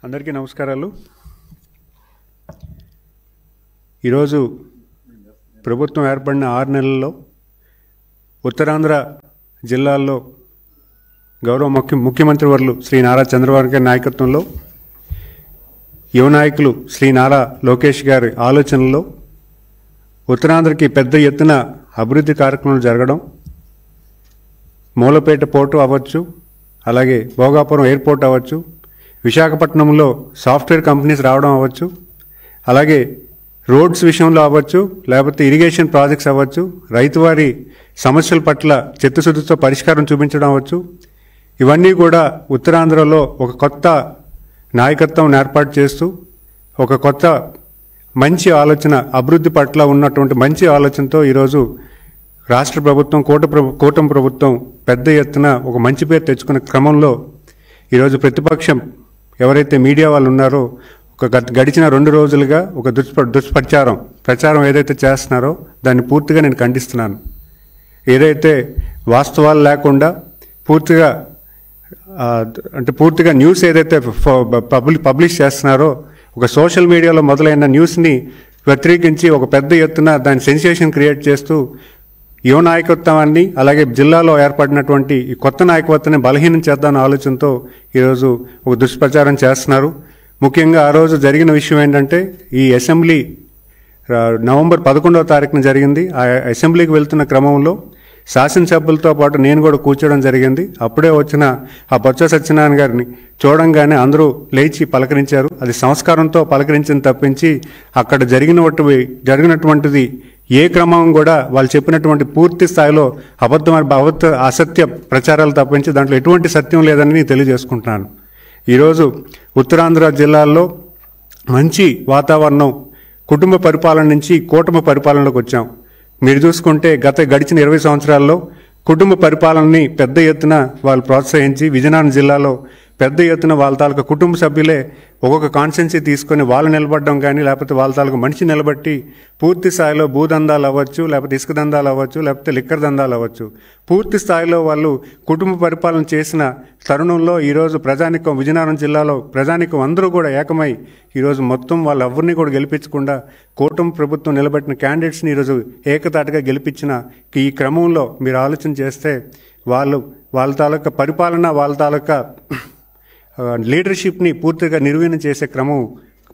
అందరికీ నమస్కారాలు. ఈరోజు ప్రభుత్వం ఏర్పడిన 6 నెలల్లో ఉత్తరాంధ్ర జిల్లాల్లో గౌరవ ముఖ్యమంత్రి వర్యులు శ్రీ నారా చంద్రబాబు గారి నాయకత్వంలో యువ నాయకులు శ్రీ నారా లోకేష్ గారి ఆలోచనల్లో ఉత్తరాంధ్రకి పెద్ద ఎత్తున అభివృద్ధి కార్యక్రమాలు జరగడం, మూలపేట పోర్టు అవ్వచ్చు, అలాగే భోగాపురం ఎయిర్పోర్ట్ అవ్వచ్చు, విశాఖపట్నంలో సాఫ్ట్వేర్ కంపెనీస్ రావడం అవ్వచ్చు, అలాగే రోడ్స్ విషయంలో అవ్వచ్చు, లేకపోతే ఇరిగేషన్ ప్రాజెక్ట్స్ అవ్వచ్చు, రైతువారి సమస్యల పట్ల చిత్తశుద్ధితో పరిష్కారం చూపించడం అవ్వచ్చు. ఇవన్నీ కూడా ఉత్తరాంధ్రలో ఒక కొత్త నాయకత్వం ఏర్పాటు చేస్తూ ఒక కొత్త మంచి ఆలోచన, అభివృద్ధి పట్ల ఉన్నటువంటి మంచి ఆలోచనతో ఈరోజు రాష్ట్ర ప్రభుత్వం కూటమి ప్రభుత్వం పెద్ద ఎత్తున ఒక మంచి పేరు తెచ్చుకునే క్రమంలో ఈరోజు ప్రతిపక్షం ఎవరైతే మీడియా వాళ్ళు ఉన్నారో గడిచిన 2 రోజులుగా ఒక ప్రచారం ఏదైతే చేస్తున్నారో దాన్ని పూర్తిగా నేను ఖండిస్తున్నాను. ఏదైతే వాస్తవాలు లేకుండా పూర్తిగా న్యూస్ ఏదైతే పబ్లిష్ చేస్తున్నారో, ఒక సోషల్ మీడియాలో మొదలైన న్యూస్ని వ్యతిరేకించి ఒక పెద్ద ఎత్తున దాని సెన్సేషన్ క్రియేట్ చేస్తూ యువ నాయకత్వాన్ని, అలాగే జిల్లాలో ఏర్పడినటువంటి ఈ కొత్త నాయకత్వాన్ని బలహీనం చేద్దామన్న ఆలోచనతో ఈరోజు ఒక దుష్ప్రచారం చేస్తున్నారు. ముఖ్యంగా ఆ రోజు జరిగిన విషయం ఏంటంటే, ఈ అసెంబ్లీ నవంబర్ 11వ తారీఖున జరిగింది. ఆ అసెంబ్లీకి వెళ్తున్న క్రమంలో శాసనసభ్యులతో పాటు నేను కూడా కూర్చోవడం జరిగింది. అప్పుడే వచ్చిన ఆ బొత్స సత్యనారాయణ గారిని చూడంగానే అందరూ లేచి పలకరించారు. అది సంస్కారంతో పలకరించింది తప్పించి అక్కడ జరిగినటువంటిది ఏ క్రమం కూడా వాళ్ళు చెప్పినటువంటి పూర్తి స్థాయిలో అసత్య ప్రచారాలు తప్పించి దాంట్లో ఎటువంటి సత్యం లేదని నేను తెలియజేసుకుంటున్నాను. ఈరోజు ఉత్తరాంధ్ర జిల్లాల్లో మంచి వాతావరణం, కుటుంబ పరిపాలన నుంచి కూటమి పరిపాలనలోకి వచ్చాం. మీరు చూసుకుంటే గడిచిన 20 సంవత్సరాల్లో కుటుంబ పరిపాలనని పెద్ద ఎత్తున వాళ్ళు ప్రోత్సహించి విజయనగరం జిల్లాలో పెద్ద ఎత్తున వాళ్ళ తాలూకా కుటుంబ సభ్యులే ఒక్కొక్క కాన్స్టెన్సీ తీసుకొని వాళ్ళు నిలబడడం కానీ, లేకపోతే వాళ్ళ తాలూకా మనిషి నిలబట్టి పూర్తి స్థాయిలో భూదందాలు అవ్వచ్చు, లేకపోతే ఇసుక దందాలు అవ్వచ్చు, లేకపోతే లిక్కర్ దందాలు అవ్వచ్చు, పూర్తి స్థాయిలో వాళ్ళు కుటుంబ పరిపాలన చేసిన తరుణంలో ఈరోజు ప్రజానికం, విజయనగరం జిల్లాలో ప్రజానికం అందరూ కూడా ఏకమై ఈరోజు మొత్తం వాళ్ళు ఎవరిని కూడా గెలిపించకుండా కూటమి ప్రభుత్వం నిలబెట్టిన క్యాండిడేట్స్ని ఈరోజు ఏకతాటిగా గెలిపించిన ఈ క్రమంలో మీరు ఆలోచన చేస్తే వాళ్ళ తాలూకా పరిపాలన, వాళ్ళ తాలూకా లీడర్షిప్ని పూర్తిగా నిర్వీర్యం చేసే క్రమం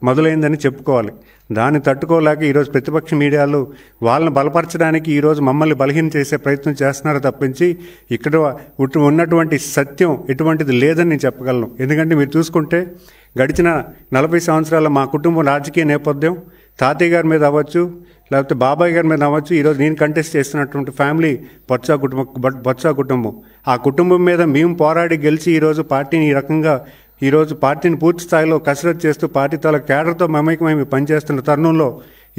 మొదలైందని చెప్పుకోవాలి. దాన్ని తట్టుకోలేక ఈరోజు ప్రతిపక్ష మీడియాలు వాళ్ళని బలపరచడానికి ఈరోజు మమ్మల్ని బలహీనం చేసే ప్రయత్నం చేస్తున్నారు తప్పించి ఇక్కడ ఉన్నటువంటి సత్యం ఎటువంటిది లేదని నేను చెప్పగలను. ఎందుకంటే మీరు చూసుకుంటే గడిచిన 40 సంవత్సరాల మా కుటుంబం రాజకీయ నేపథ్యం తాతయ్య గారి మీద అవ్వచ్చు, లేకపోతే బాబాయ్ గారి మీద అవ్వచ్చు, ఈరోజు నేను కంటెస్ట్ చేస్తున్నటువంటి ఫ్యామిలీ బొత్స కుటుంబం. ఆ కుటుంబం మీద మేము పోరాడి గెలిచి ఈరోజు పార్టీని ఈ రకంగా పార్టీని పూర్తి స్థాయిలో కసరత్తు చేస్తూ పార్టీ తాలూకా కేడర్తో మమేకమై పనిచేస్తున్న తరుణంలో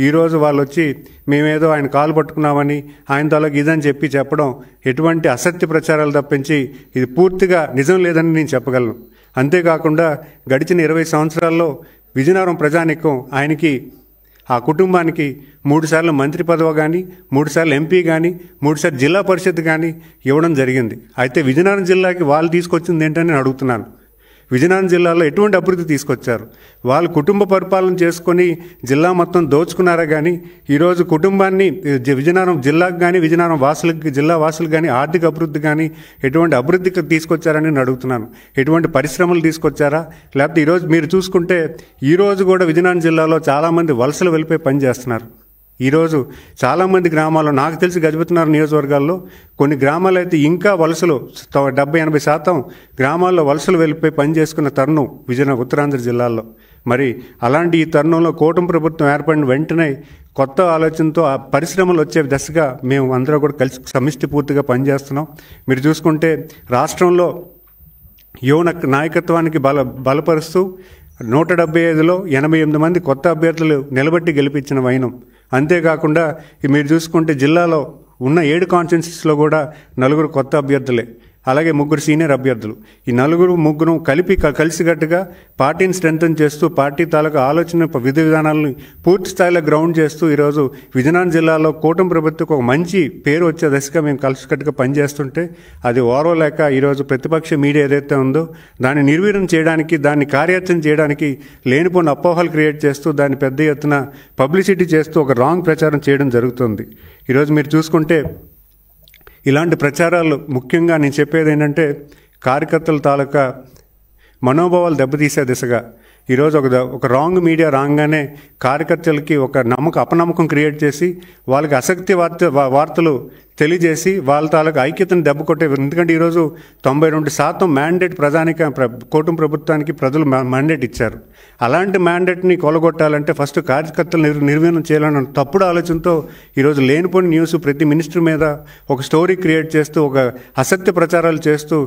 ఈరోజు వాళ్ళు వచ్చి మేమేదో ఆయన కాలు పట్టుకున్నామని, ఆయన తాలూకు ఇదని చెప్పడం ఎటువంటి అసత్య ప్రచారాలు తప్పించి ఇది పూర్తిగా నిజం లేదని నేను చెప్పగలను. అంతేకాకుండా గడిచిన 20 సంవత్సరాల్లో విజయనగరం ప్రజానికం ఆయనకి, ఆ కుటుంబానికి 3 సార్లు మంత్రి పదవి కానీ, 3 సార్లు ఎంపీ కానీ, 3 సార్లు జిల్లా పరిషత్ కానీ ఇవ్వడం జరిగింది. అయితే విజయనగరం జిల్లాకి వాళ్ళు తీసుకొచ్చింది ఏంటని నేను అడుగుతున్నాను. విజయనగరం జిల్లాలో ఎటువంటి అభివృద్ధి తీసుకొచ్చారు? వాళ్ళు కుటుంబ పరిపాలన చేసుకొని జిల్లా మొత్తం దోచుకున్నారా కానీ ఈరోజు కుటుంబాన్ని, విజయనగరం జిల్లాకు కానీ, విజయనగరం జిల్లా వాసులకు కానీ ఆర్థిక అభివృద్ధి కానీ ఎటువంటి అభివృద్ధికి తీసుకొచ్చారని నేను అడుగుతున్నాను. ఎటువంటి పరిశ్రమలు తీసుకొచ్చారా? లేకపోతే ఈరోజు మీరు చూసుకుంటే ఈరోజు కూడా విజయనగరం జిల్లాలో చాలామంది వలసలు వెళ్ళిపోయి పనిచేస్తున్నారు. ఈరోజు చాలామంది గ్రామాల్లో, నాకు తెలిసి గజపతినగరం నియోజకవర్గాల్లో కొన్ని గ్రామాలు అయితే ఇంకా వలసలు 70-80% గ్రామాల్లో వలసలు వెళ్ళిపోయి పనిచేసుకున్న తరుణం ఉత్తరాంధ్ర జిల్లాల్లో. మరి అలాంటి ఈ తరుణంలో కూటమి ప్రభుత్వం ఏర్పడిన వెంటనే కొత్త ఆలోచనతో ఆ పరిశ్రమలు వచ్చే దశగా మేము అందరూ కూడా కలిసి సమిష్టి పూర్తిగా పనిచేస్తున్నాం. మీరు చూసుకుంటే రాష్ట్రంలో యువ నాయకత్వానికి బలపరుస్తూ 175లో 88 మంది కొత్త అభ్యర్థులు నిలబెట్టి గెలిపించిన వైనం. అంతేకాకుండా మీరు చూసుకుంటే జిల్లాలో ఉన్న 7 కాన్స్టిట్యున్సీస్లో కూడా 4 కొత్త అభ్యర్థులే. అలాగే 3 సీనియర్ అభ్యర్థులు. ఈ ముగ్గురు కలిసికట్టుగా పార్టీని స్ట్రెంథన్ చేస్తూ పార్టీ తాలూకా ఆలోచన విధి విధానాలను పూర్తి స్థాయిలో గ్రౌండ్ చేస్తూ ఈరోజు విజయనగరం జిల్లాలో కూటమి ప్రభుత్వకు ఒక మంచి పేరు వచ్చే దశగా మేము కలిసికట్టుగా పనిచేస్తుంటే అది ఓర్వలేక ఈరోజు ప్రతిపక్ష మీడియా ఏదైతే ఉందో దాన్ని నిర్వీర్యం చేయడానికి, దాన్ని కార్యాచరణ చేయడానికి లేనిపోయిన అపోహలు క్రియేట్ చేస్తూ దాన్ని పెద్ద ఎత్తున పబ్లిసిటీ చేస్తూ ఒక రాంగ్ ప్రచారం చేయడం జరుగుతుంది. ఈరోజు మీరు చూసుకుంటే ఇలాంటి ప్రచారాలు ముఖ్యంగా నేను చెప్పేది ఏంటంటే కార్యకర్తల తాలూకా మనోభావాలు దెబ్బతీసే దిశగా ఈరోజు ఒక రాంగ్ మీడియా రాగానే కార్యకర్తలకి ఒక అపనమ్మకం క్రియేట్ చేసి వాళ్ళకి ఆసక్తి వార్తలు తెలియజేసి వాళ్ళ తాలూకు ఐక్యతను దెబ్బ కొట్టే. ఎందుకంటే ఈరోజు 92% మ్యాండేట్ కూటమి ప్రభుత్వానికి ప్రజలు మ్యాండేట్ ఇచ్చారు. అలాంటి మ్యాండేట్ని కొలగొట్టాలంటే ఫస్ట్ కార్యకర్తలు నిర్వీర్యం చేయాలన్న తప్పుడు ఆలోచనతో ఈరోజు లేనిపోని న్యూస్ ప్రతి మినిస్టర్ మీద ఒక స్టోరీ క్రియేట్ చేస్తూ ఒక అసత్య ప్రచారాలు చేస్తూ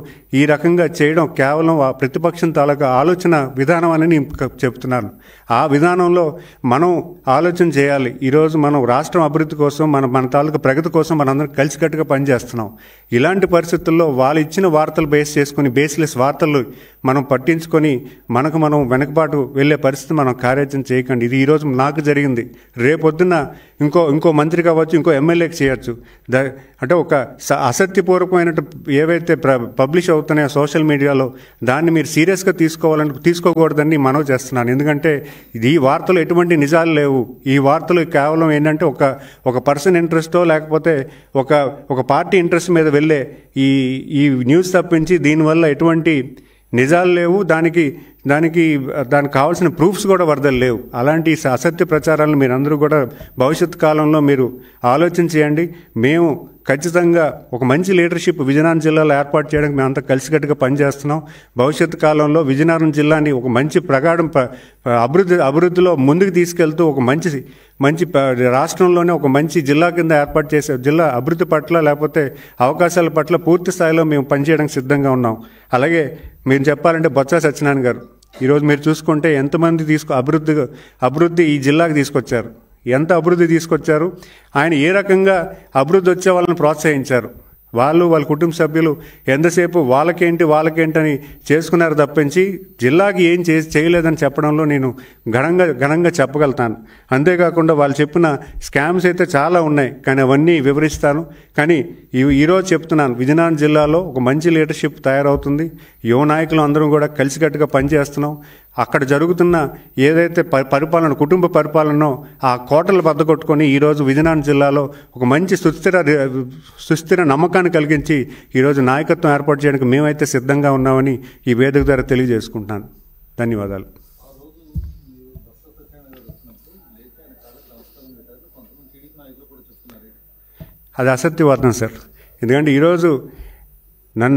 ఈ రకంగా చేయడం కేవలం ఆ ప్రతిపక్షం తాలూకా ఆలోచన విధానం అని నేను చెప్తున్నాను. ఆ విధానంలో మనం ఆలోచన చేయాలి. ఈరోజు మనం రాష్ట్రం అభివృద్ధి కోసం మన తాలూకా ప్రగతి కోసం మనందరం కలిసికట్టుగా పనిచేస్తున్నాం. ఇలాంటి పరిస్థితుల్లో వాళ్ళు ఇచ్చిన వార్తలు బేస్ చేసుకుని బేస్లెస్ వార్తలు మనం పట్టించుకొని మనం వెనకబాటు వెళ్ళే పరిస్థితి మనం కార్యాచరణ చేయకండి. ఇది ఈరోజు నాకు జరిగింది. రేపొద్దున ఇంకో మంత్రి కావచ్చు, ఇంకో ఎమ్మెల్యేకి చేయొచ్చు. అంటే ఒక అసత్యపూర్వకమైన ఏవైతే పబ్లిష్ అవుతున్నాయో సోషల్ మీడియాలో దాన్ని మీరు సీరియస్గా తీసుకోకూడదని మనవి చేస్తున్నాను. ఎందుకంటే ఈ వార్తలు ఎటువంటి నిజాలు లేవు. ఈ వార్తలు కేవలం ఏంటంటే ఒక పర్సన్ ఇంట్రెస్టో లేకపోతే ఒక పార్టీ ఇంట్రెస్ట్ మీద వెళ్ళే ఈ న్యూస్ తప్పించి దీనివల్ల ఎటువంటి నిజాలు లేవు. దానికి కావాల్సిన ప్రూఫ్స్ కూడా వరదలు లేవు. అలాంటి అసత్య ప్రచారాలను మీరందరూ కూడా భవిష్యత్ కాలంలో మీరు ఆలోచన చేయండి. మేము ఖచ్చితంగా ఒక మంచి లీడర్షిప్ విజయనగరం జిల్లాలో ఏర్పాటు చేయడానికి మేమంతా కలిసికట్టుగా పనిచేస్తున్నాం. భవిష్యత్ కాలంలో విజయనగరం జిల్లాని ఒక మంచి ప్రగాఢం అభివృద్ధిలో ముందుకు తీసుకెళ్తూ ఒక మంచి రాష్ట్రంలోనే ఒక మంచి జిల్లా కింద ఏర్పాటు చేసే జిల్లా అభివృద్ధి పట్ల లేకపోతే అవకాశాల పట్ల పూర్తి స్థాయిలో మేము పనిచేయడానికి సిద్ధంగా ఉన్నాం. అలాగే మీరు చెప్పాలంటే బొత్స సత్యనారాయణ గారు ఈరోజు మీరు చూసుకుంటే ఎంతమంది అభివృద్ధి ఈ జిల్లాకు తీసుకొచ్చారు, ఎంత అభివృద్ధి తీసుకొచ్చారు, ఆయన ఏ రకంగా అభివృద్ధి వచ్చే వాళ్ళని ప్రోత్సహించారు. వాళ్ళ కుటుంబ సభ్యులు ఎంతసేపు వాళ్ళకేంటని చేసుకున్నారు తప్పించి జిల్లాకి ఏం చేయలేదని చెప్పడంలో నేను ఘనంగా చెప్పగలుగుతాను. అంతేకాకుండా వాళ్ళు చెప్పిన స్కామ్స్ అయితే చాలా ఉన్నాయి, కానీ అవన్నీ వివరిస్తాను. కానీ ఈరోజు చెప్తున్నాను, విజయనగరం జిల్లాలో ఒక మంచి లీడర్షిప్ తయారవుతుంది. యువ నాయకులు అందరం కూడా కలిసికట్టుగా పనిచేస్తున్నాం. అక్కడ జరుగుతున్న ఏదైతే కుటుంబ పరిపాలనో ఆ కోటలు బద్దకొట్టుకొని ఈరోజు విజయనగరం జిల్లాలో ఒక మంచి సుస్థిర నమ్మకాన్ని కలిగించి ఈరోజు నాయకత్వం ఏర్పాటు చేయడానికి మేమైతే సిద్ధంగా ఉన్నామని ఈ వేదిక ద్వారా తెలియజేసుకుంటున్నాను. ధన్యవాదాలు. అది అసత్యవాదం సార్. ఎందుకంటే ఈరోజు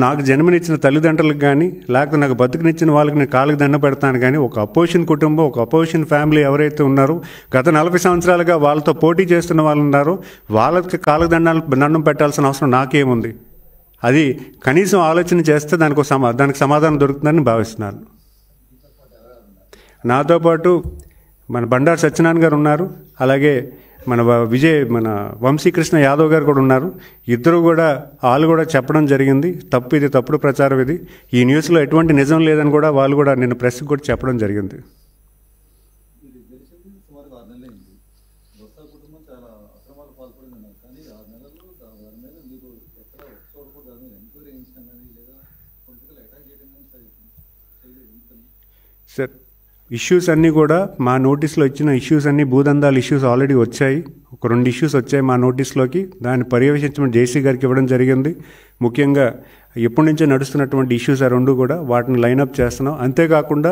నాకు జన్మనిచ్చిన తల్లిదండ్రులకు కానీ లేకపోతే నాకు బతుకునిచ్చిన వాళ్ళకి నేను కాళ్ళకి దండ పెడతాను. కానీ ఒక అపోజిషన్ కుటుంబం, ఒక అపోజిషన్ ఫ్యామిలీ ఎవరైతే ఉన్నారో గత 40 సంవత్సరాలుగా వాళ్ళతో పోటీ చేస్తున్న వాళ్ళు ఉన్నారో వాళ్ళకి కాళ్ళకి దండం పెట్టాల్సిన అవసరం నాకేముంది? అది కనీసం ఆలోచన చేస్తే దానికి సమాధానం దొరుకుతుందని భావిస్తున్నాను. నాతో పాటు మన బండారు సత్యనారాయణ గారు ఉన్నారు, అలాగే మన వంశీకృష్ణ యాదవ్ గారు కూడా ఉన్నారు. ఇద్దరు కూడా వాళ్ళు కూడా చెప్పడం జరిగింది, ఇది తప్పుడు ప్రచారం, ఈ న్యూస్లో ఎటువంటి నిజం లేదని కూడా వాళ్ళు కూడా నిన్న ప్రెస్కి కూడా చెప్పడం జరిగింది. సార్, ఇష్యూస్ అన్నీ కూడా మా నోటీస్లో ఇచ్చిన ఇష్యూస్ అన్నీ భూదందాల ఇష్యూస్ ఆల్రెడీ వచ్చాయి. ఒక 2 ఇష్యూస్ వచ్చాయి మా నోటీస్లోకి. దాన్ని పర్యవేక్షించమని జేసీ గారికి ఇవ్వడం జరిగింది. ముఖ్యంగా ఎప్పటి నుంచో నడుస్తున్నటువంటి ఇష్యూస్ ఆ 2 కూడా వాటిని లైనప్ చేస్తున్నాం. అంతేకాకుండా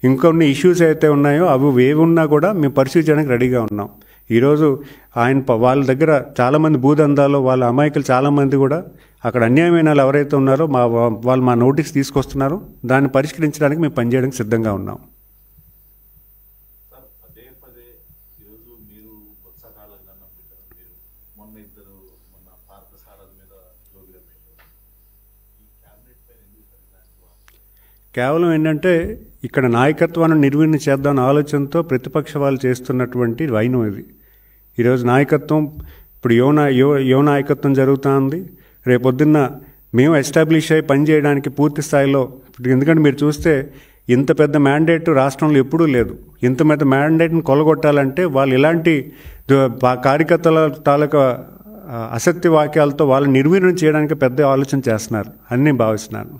ఇంకొన్ని ఇష్యూస్ అయితే ఉన్నాయో అవి ఏవి ఉన్నా కూడా మేము పరిశీలి చేయడానికి రెడీగా ఉన్నాం. ఈరోజు వాళ్ళ దగ్గర చాలామంది భూదందాలు వాళ్ళ అమాయకులు చాలామంది కూడా అక్కడ అన్యాయమైన వాళ్ళు ఎవరైతే ఉన్నారో వాళ్ళు మా నోటీస్ తీసుకొస్తున్నారు. దాన్ని పరిష్కరించడానికి మేము పనిచేయడానికి సిద్ధంగా ఉన్నాం. కేవలం ఏంటంటే ఇక్కడ నాయకత్వాన్ని నిర్వీర్యం చేద్దామన్న ఆలోచనతో ప్రతిపక్ష వాళ్ళు చేస్తున్నటువంటి వైనం ఇది. ఈరోజు నాయకత్వం ఇప్పుడు యువ నాయకత్వం జరుగుతూ ఉంది. రేపొద్దున్న మేము ఎస్టాబ్లిష్ అయ్యి పనిచేయడానికి పూర్తి స్థాయిలో, ఎందుకంటే మీరు చూస్తే ఇంత పెద్ద మ్యాండేట్ రాష్ట్రంలో ఎప్పుడూ లేదు. ఇంత పెద్ద మ్యాండేట్ని కొలగొట్టాలంటే వాళ్ళు ఇలాంటి కార్యకర్తల తాలూకా అసత్య వాక్యాలతో వాళ్ళు నిర్వీర్యం చేయడానికి పెద్ద ఆలోచన చేస్తున్నారు అని భావిస్తున్నాను.